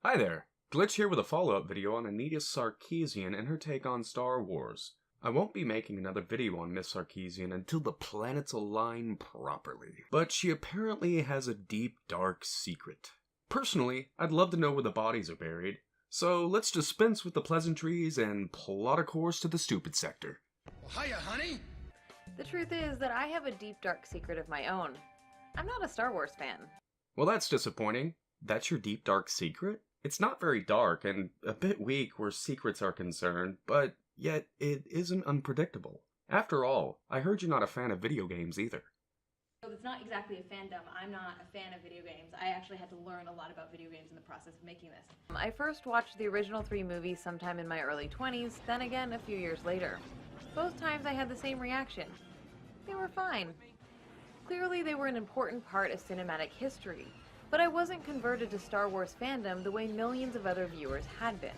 Hi there, Glitch here with a follow-up video on Anita Sarkeesian and her take on Star Wars. I won't be making another video on Miss Sarkeesian until the planets align properly, but she apparently has a deep, dark secret. Personally, I'd love to know where the bodies are buried, so let's dispense with the pleasantries and plot a course to the stupid sector. Well, hiya, honey! The truth is that I have a deep, dark secret of my own. I'm not a Star Wars fan. Well, that's disappointing. That's your deep, dark secret? It's not very dark and a bit weak where secrets are concerned, but yet it isn't unpredictable. After all, I heard you're not a fan of video games either. So it's not exactly a fandom. I'm not a fan of video games. I actually had to learn a lot about video games in the process of making this. I first watched the original 3 movies sometime in my early 20s, then again a few years later. Both times I had the same reaction. They were fine. Clearly they were an important part of cinematic history, but I wasn't converted to Star Wars fandom the way millions of other viewers had been.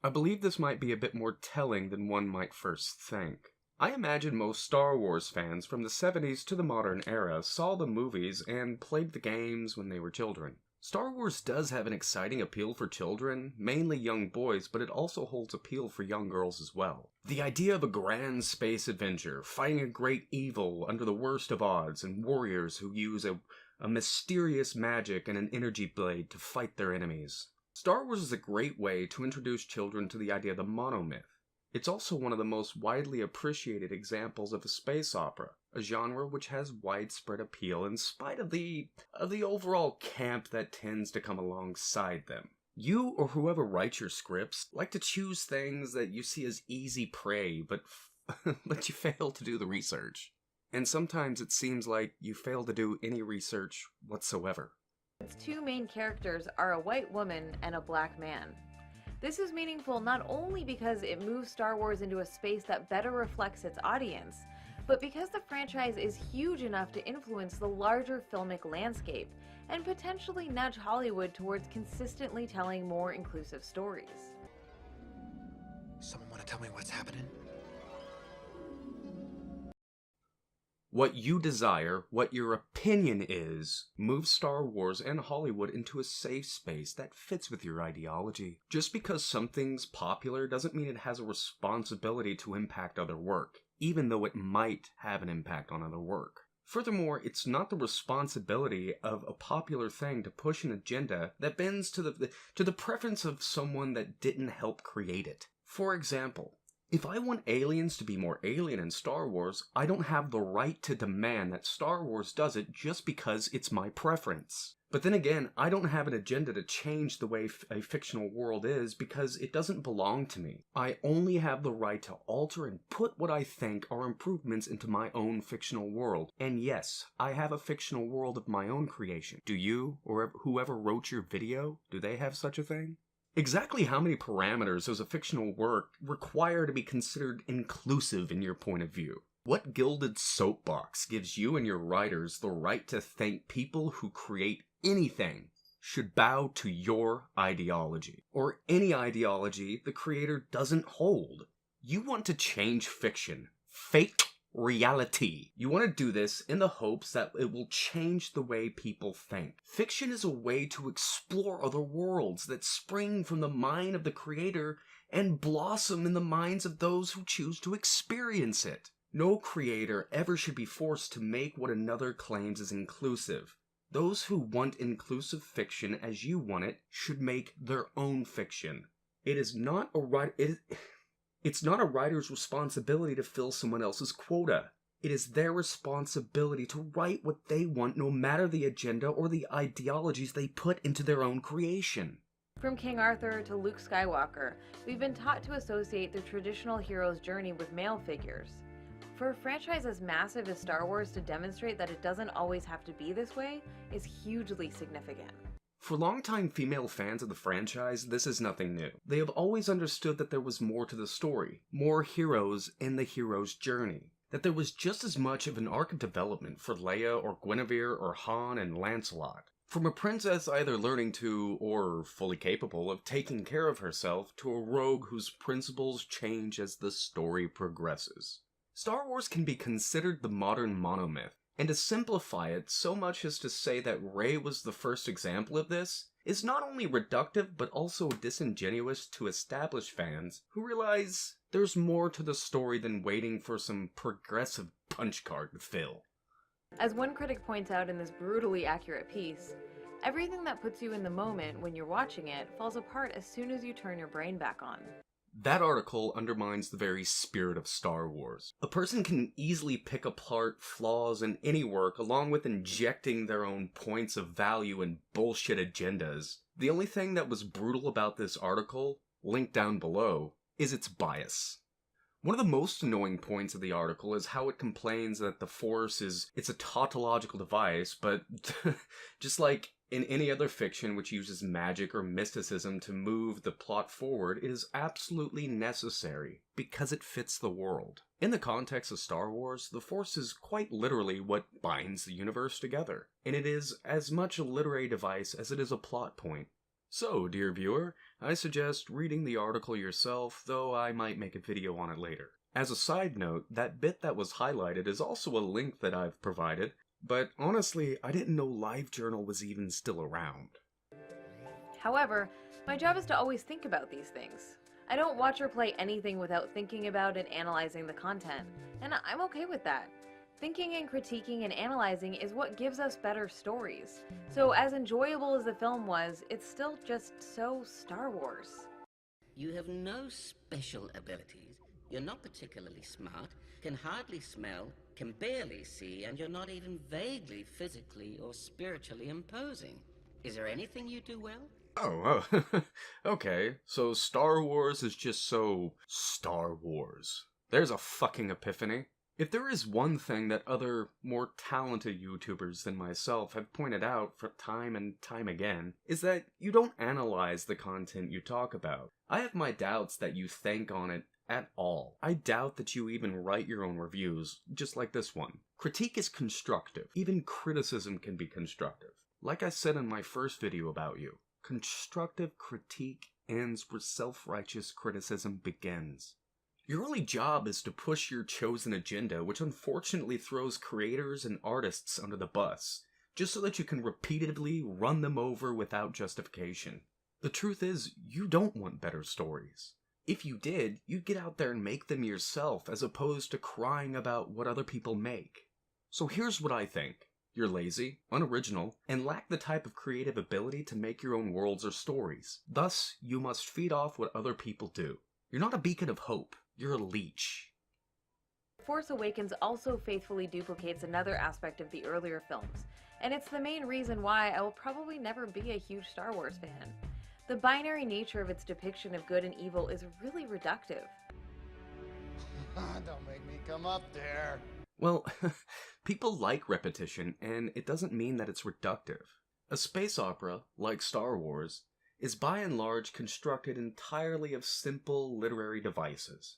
I believe this might be a bit more telling than one might first think. I imagine most Star Wars fans from the 70s to the modern era saw the movies and played the games when they were children. Star Wars does have an exciting appeal for children, mainly young boys, but it also holds appeal for young girls as well. The idea of a grand space adventure, fighting a great evil under the worst of odds, and warriors who use a mysterious magic and an energy blade to fight their enemies. Star Wars is a great way to introduce children to the idea of the monomyth. It's also one of the most widely appreciated examples of a space opera, a genre which has widespread appeal in spite of the overall camp that tends to come alongside them. You or whoever writes your scripts like to choose things that you see as easy prey, but you fail to do the research. And sometimes it seems like you fail to do any research whatsoever. Its 2 main characters are a white woman and a black man. This is meaningful not only because it moves Star Wars into a space that better reflects its audience, but because the franchise is huge enough to influence the larger filmic landscape and potentially nudge Hollywood towards consistently telling more inclusive stories. Someone want to tell me what's happening? What you desire, what your opinion is, moves Star Wars and Hollywood into a safe space that fits with your ideology. Just because something's popular doesn't mean it has a responsibility to impact other work, even though it might have an impact on other work. Furthermore, it's not the responsibility of a popular thing to push an agenda that bends to the preference of someone that didn't help create it. For example, if I want aliens to be more alien in Star Wars, I don't have the right to demand that Star Wars does it just because it's my preference. But then again, I don't have an agenda to change the way a fictional world is because it doesn't belong to me. I only have the right to alter and put what I think are improvements into my own fictional world. And yes, I have a fictional world of my own creation. Do you, or whoever wrote your video, do they have such a thing? Exactly how many parameters does a fictional work require to be considered inclusive in your point of view? What gilded soapbox gives you and your writers the right to think people who create anything should bow to your ideology, or any ideology the creator doesn't hold? You want to change fiction, fake reality. You want to do this in the hopes that it will change the way people think. Fiction is a way to explore other worlds that spring from the mind of the creator and blossom in the minds of those who choose to experience it. No creator ever should be forced to make what another claims is inclusive. Those who want inclusive fiction as you want it should make their own fiction. It's not a writer's responsibility to fill someone else's quota. It is their responsibility to write what they want, no matter the agenda or the ideologies they put into their own creation. From King Arthur to Luke Skywalker, we've been taught to associate the traditional hero's journey with male figures. For a franchise as massive as Star Wars to demonstrate that it doesn't always have to be this way is hugely significant. For longtime female fans of the franchise, this is nothing new. They have always understood that there was more to the story, more heroes in the hero's journey, that there was just as much of an arc of development for Leia or Guinevere or Han and Lancelot. From a princess either learning to, or fully capable of taking care of herself, to a rogue whose principles change as the story progresses. Star Wars can be considered the modern monomyth, and to simplify it so much as to say that Rey was the first example of this is not only reductive but also disingenuous to established fans who realize there's more to the story than waiting for some progressive punch card to fill. As one critic points out in this brutally accurate piece, everything that puts you in the moment when you're watching it falls apart as soon as you turn your brain back on. That article undermines the very spirit of Star Wars. A person can easily pick apart flaws in any work along with injecting their own points of value and bullshit agendas. The only thing that was brutal about this article, linked down below, is its bias. One of the most annoying points of the article is how it complains that the Force it's a tautological device, but just like in any other fiction which uses magic or mysticism to move the plot forward, it is absolutely necessary because it fits the world. In the context of Star Wars, the Force is quite literally what binds the universe together, and it is as much a literary device as it is a plot point. So, dear viewer, I suggest reading the article yourself, though I might make a video on it later. As a side note, that bit that was highlighted is also a link that I've provided, but honestly, I didn't know LiveJournal was even still around. However, my job is to always think about these things. I don't watch or play anything without thinking about and analyzing the content, and I'm okay with that. Thinking and critiquing and analyzing is what gives us better stories. So as enjoyable as the film was, it's still just so Star Wars. You have no special abilities. You're not particularly smart, can hardly smell, can barely see, and you're not even vaguely physically or spiritually imposing. Is there anything you do well? Oh, okay, so Star Wars is just so Star Wars. There's a fucking epiphany. If there is one thing that other, more talented YouTubers than myself have pointed out for time and time again, is that you don't analyze the content you talk about. I have my doubts that you think on it at all. I doubt that you even write your own reviews, just like this one. Critique is constructive. Even criticism can be constructive. Like I said in my first video about you, constructive critique ends where self-righteous criticism begins. Your only job is to push your chosen agenda, which unfortunately throws creators and artists under the bus, just so that you can repeatedly run them over without justification. The truth is, you don't want better stories. If you did, you'd get out there and make them yourself, as opposed to crying about what other people make. So here's what I think. You're lazy, unoriginal, and lack the type of creative ability to make your own worlds or stories. Thus, you must feed off what other people do. You're not a beacon of hope. You're a leech. Force Awakens also faithfully duplicates another aspect of the earlier films, and it's the main reason why I will probably never be a huge Star Wars fan. The binary nature of its depiction of good and evil is really reductive. Don't make me come up there. Well, people like repetition, and it doesn't mean that it's reductive. A space opera, like Star Wars, is by and large constructed entirely of simple literary devices.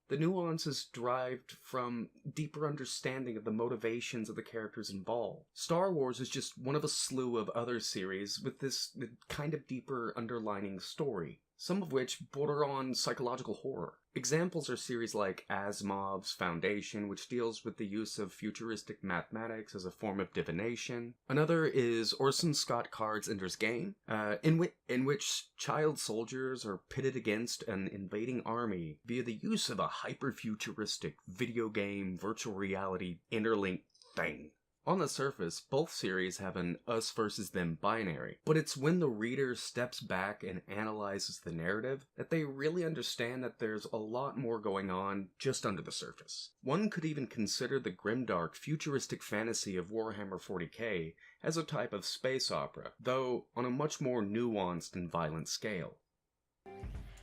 The nuance is derived from deeper understanding of the motivations of the characters involved. Star Wars is just one of a slew of other series with this kind of deeper underlining story, some of which border on psychological horror. Examples are series like Asimov's Foundation, which deals with the use of futuristic mathematics as a form of divination. Another is Orson Scott Card's Ender's Game, in which child soldiers are pitted against an invading army via the use of a hyper-futuristic video game virtual reality interlinked thing. On the surface, both series have an us versus them binary, but it's when the reader steps back and analyzes the narrative that they really understand that there's a lot more going on just under the surface. One could even consider the grimdark, futuristic fantasy of Warhammer 40k as a type of space opera, though on a much more nuanced and violent scale.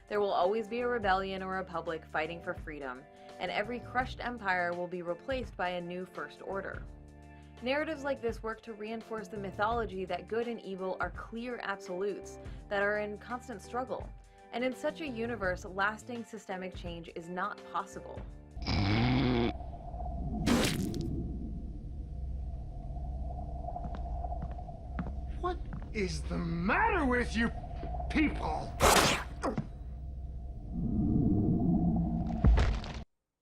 There will always be a rebellion or a republic fighting for freedom, and every crushed empire will be replaced by a new First Order. Narratives like this work to reinforce the mythology that good and evil are clear absolutes that are in constant struggle, and in such a universe, lasting systemic change is not possible. What is the matter with you people?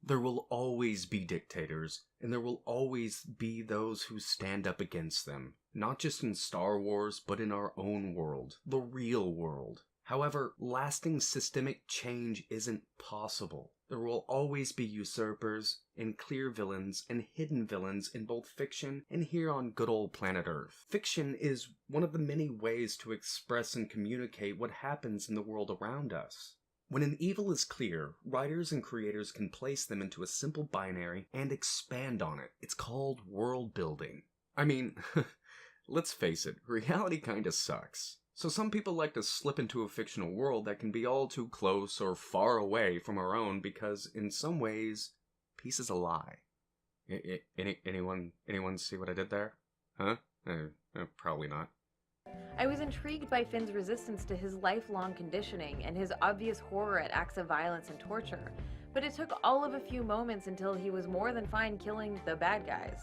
There will always be dictators, and there will always be those who stand up against them. Not just in Star Wars, but in our own world, the real world. However, lasting systemic change isn't possible. There will always be usurpers, and clear villains, and hidden villains in both fiction and here on good old planet Earth. Fiction is one of the many ways to express and communicate what happens in the world around us. When an evil is clear, writers and creators can place them into a simple binary and expand on it. It's called world building. I mean, let's face it, reality kinda sucks. So some people like to slip into a fictional world that can be all too close or far away from our own because, in some ways, peace is a lie. Anyone see what I did there? Huh? Probably not. I was intrigued by Finn's resistance to his lifelong conditioning and his obvious horror at acts of violence and torture, but it took all of a few moments until he was more than fine killing the bad guys,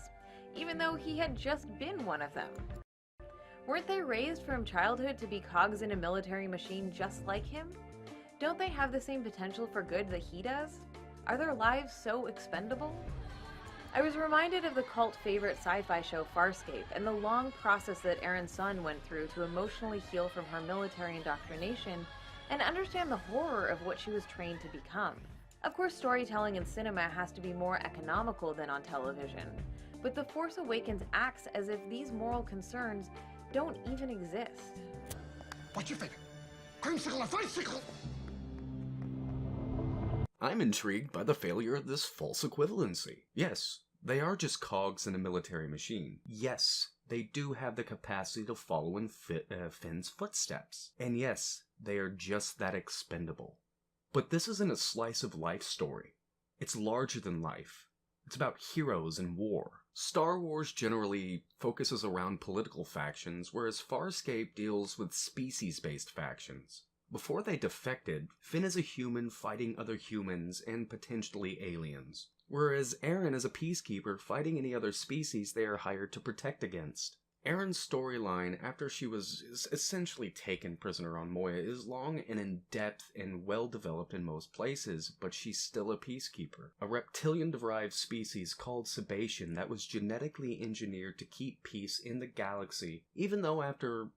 even though he had just been one of them. Weren't they raised from childhood to be cogs in a military machine just like him? Don't they have the same potential for good that he does? Are their lives so expendable? I was reminded of the cult favorite sci-fi show Farscape and the long process that Aaron Sun went through to emotionally heal from her military indoctrination and understand the horror of what she was trained to become. Of course, storytelling in cinema has to be more economical than on television, but The Force Awakens acts as if these moral concerns don't even exist. What's your favorite? Creamsicle or Fudgesicle? I'm intrigued by the failure of this false equivalency. Yes, they are just cogs in a military machine. Yes, they do have the capacity to follow in Finn's footsteps. And yes, they are just that expendable. But this isn't a slice of life story. It's larger than life. It's about heroes and war. Star Wars generally focuses around political factions, whereas Farscape deals with species-based factions. Before they defected, Finn is a human fighting other humans and potentially aliens, whereas Aaron is a peacekeeper fighting any other species they are hired to protect against. Aaron's storyline after she was essentially taken prisoner on Moya is long and in-depth and well-developed in most places, but she's still a peacekeeper. A reptilian-derived species called Sebacean that was genetically engineered to keep peace in the galaxy, even though after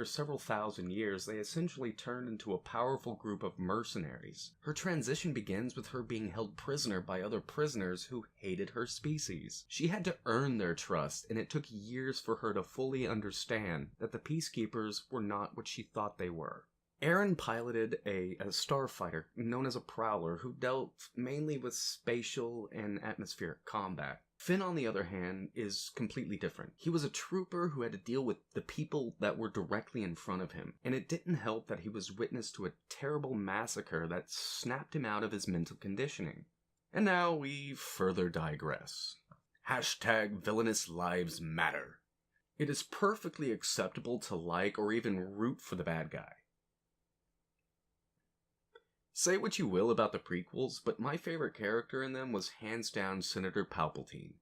several thousand years they essentially turned into a powerful group of mercenaries. Her transition begins with her being held prisoner by other prisoners who hated her species. She had to earn their trust, and it took years for her to fully understand that the peacekeepers were not what she thought they were. Aaron piloted a starfighter known as a Prowler who dealt mainly with spatial and atmospheric combat. Finn, on the other hand, is completely different. He was a trooper who had to deal with the people that were directly in front of him, and it didn't help that he was witness to a terrible massacre that snapped him out of his mental conditioning. And now we further digress. #Villainous Lives Matter. It is perfectly acceptable to like or even root for the bad guy. Say what you will about the prequels, but my favorite character in them was hands down Senator Palpatine.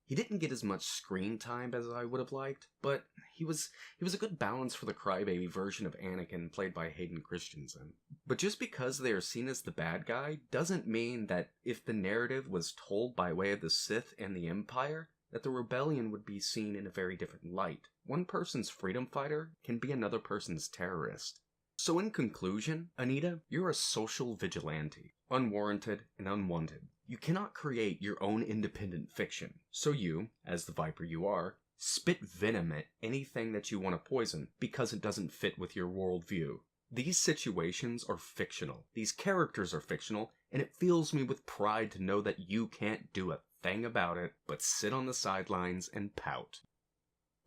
He didn't get as much screen time as I would have liked, but he was a good balance for the crybaby version of Anakin played by Hayden Christensen. But just because they are seen as the bad guy doesn't mean that if the narrative was told by way of the Sith and the Empire, that the rebellion would be seen in a very different light. One person's freedom fighter can be another person's terrorist. So in conclusion, Anita, you're a social vigilante, unwarranted and unwanted. You cannot create your own independent fiction, so you, as the Viper you are, spit venom at anything that you want to poison because it doesn't fit with your worldview. These situations are fictional, these characters are fictional, and it fills me with pride to know that you can't do a thing about it but sit on the sidelines and pout.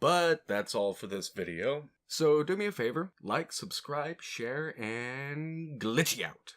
But that's all for this video. So do me a favor, like, subscribe, share, and glitchy out.